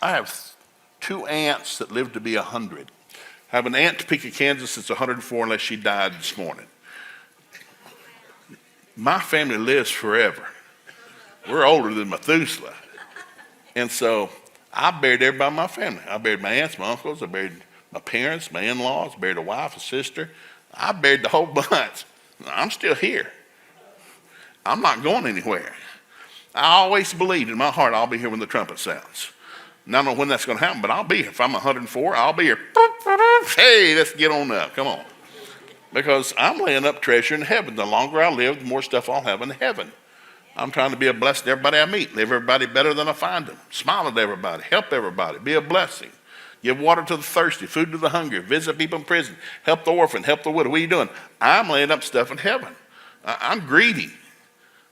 I have two aunts that live to be 100. I have an aunt in Topeka, Kansas that's 104 unless she died this morning. My family lives forever. We're older than Methuselah. And so I buried everybody in my family. I buried my aunts, my uncles, I buried my parents, my in-laws, buried a wife, a sister. I buried the whole bunch. I'm still here. I'm not going anywhere. I always believed in my heart I'll be here when the trumpet sounds. And I don't know when that's going to happen, but I'll be here. If I'm 104, I'll be here. Hey, let's get on up. Come on. Because I'm laying up treasure in heaven. The longer I live, the more stuff I'll have in heaven. I'm trying to be a blessing to everybody I meet. Live everybody better than I find them. Smile at everybody. Help everybody. Be a blessing. Give water to the thirsty, food to the hungry. Visit people in prison. Help the orphan. Help the widow. What are you doing? I'm laying up stuff in heaven. I'm greedy.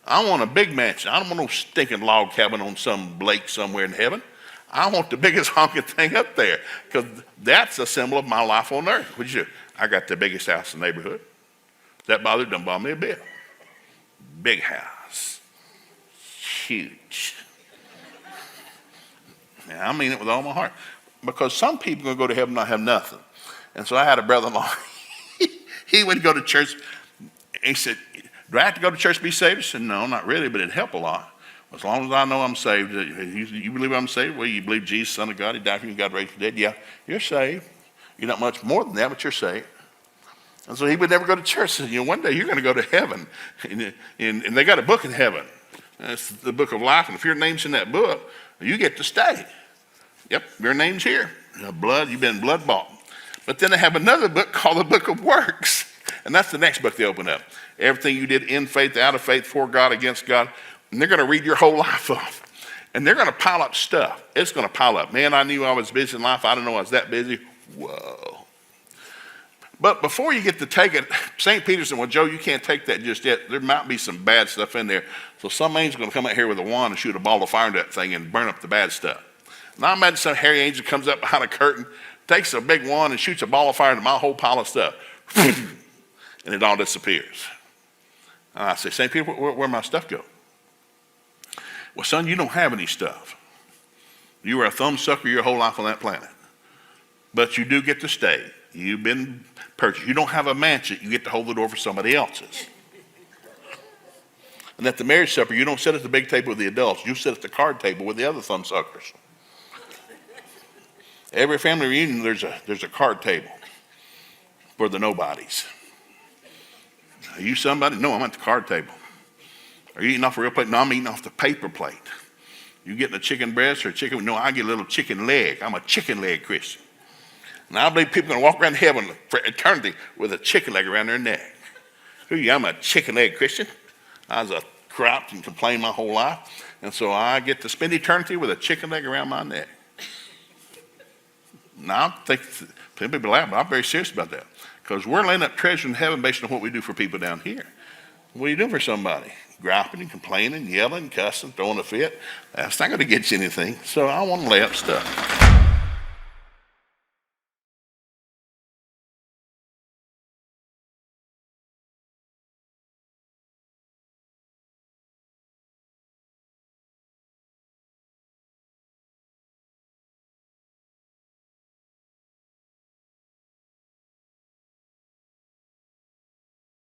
I want a big mansion. I don't want no stinking log cabin on some lake somewhere in heaven. I want the biggest honking thing up there because that's a symbol of my life on earth. What'd you do? I got the biggest house in the neighborhood. That doesn't bother me a bit. Big house. Huge. And I mean it with all my heart. Because some people are going to go to heaven and not have nothing. And so I had a brother-in-law. He would go to church. He said, do I have to go to church to be saved? I said, no, not really, but it'd help a lot. As long as I know I'm saved. You believe I'm saved? Well, you believe Jesus, Son of God, He died for you, God raised from the dead. Yeah, you're saved. You're not much more than that, but you're saved. And so he would never go to church. He said, one day you're going to go to heaven. And they got a book in heaven. It's the book of life. And if your name's in that book, you get to stay. Yep, your name's here. You've been blood bought. But then they have another book called the Book of Works. And that's the next book they open up. Everything you did in faith, out of faith, for God, against God. And they're going to read your whole life off. And they're going to pile up stuff. It's going to pile up. Man, I knew I was busy in life. I didn't know I was that busy. Whoa. But before you get to take it, St. Peter said, well, Joe, you can't take that just yet. There might be some bad stuff in there. So some angel's going to come out here with a wand and shoot a ball of fire into that thing and burn up the bad stuff. Now I imagine some hairy angel comes up behind a curtain, takes a big wand and shoots a ball of fire into my whole pile of stuff. And it all disappears. And I say, St. Peter, where'd my stuff go? Well, son, you don't have any stuff. You were a thumbsucker your whole life on that planet. But you do get to stay. You've been purchased. You don't have a mansion. You get to hold the door for somebody else's. And at the marriage supper, you don't sit at the big table with the adults. You sit at the card table with the other thumbsuckers. Every family reunion, there's a card table for the nobodies. Are you somebody? No, I'm at the card table. Are you eating off a real plate? No, I'm eating off the paper plate. You getting a chicken breast or a chicken? No, I get a little chicken leg. I'm a chicken leg Christian. And I believe people are going to walk around heaven for eternity with a chicken leg around their neck. Who are you? I'm a chicken leg Christian. I was a corrupt and complained my whole life. And so I get to spend eternity with a chicken leg around my neck. Now, I think people laugh, but I'm very serious about that. Because we're laying up treasure in heaven based on what we do for people down here. What are you doing for somebody? Griping and complaining, yelling, cussing, throwing a fit. That's not going to get you anything. So I want to lay up stuff.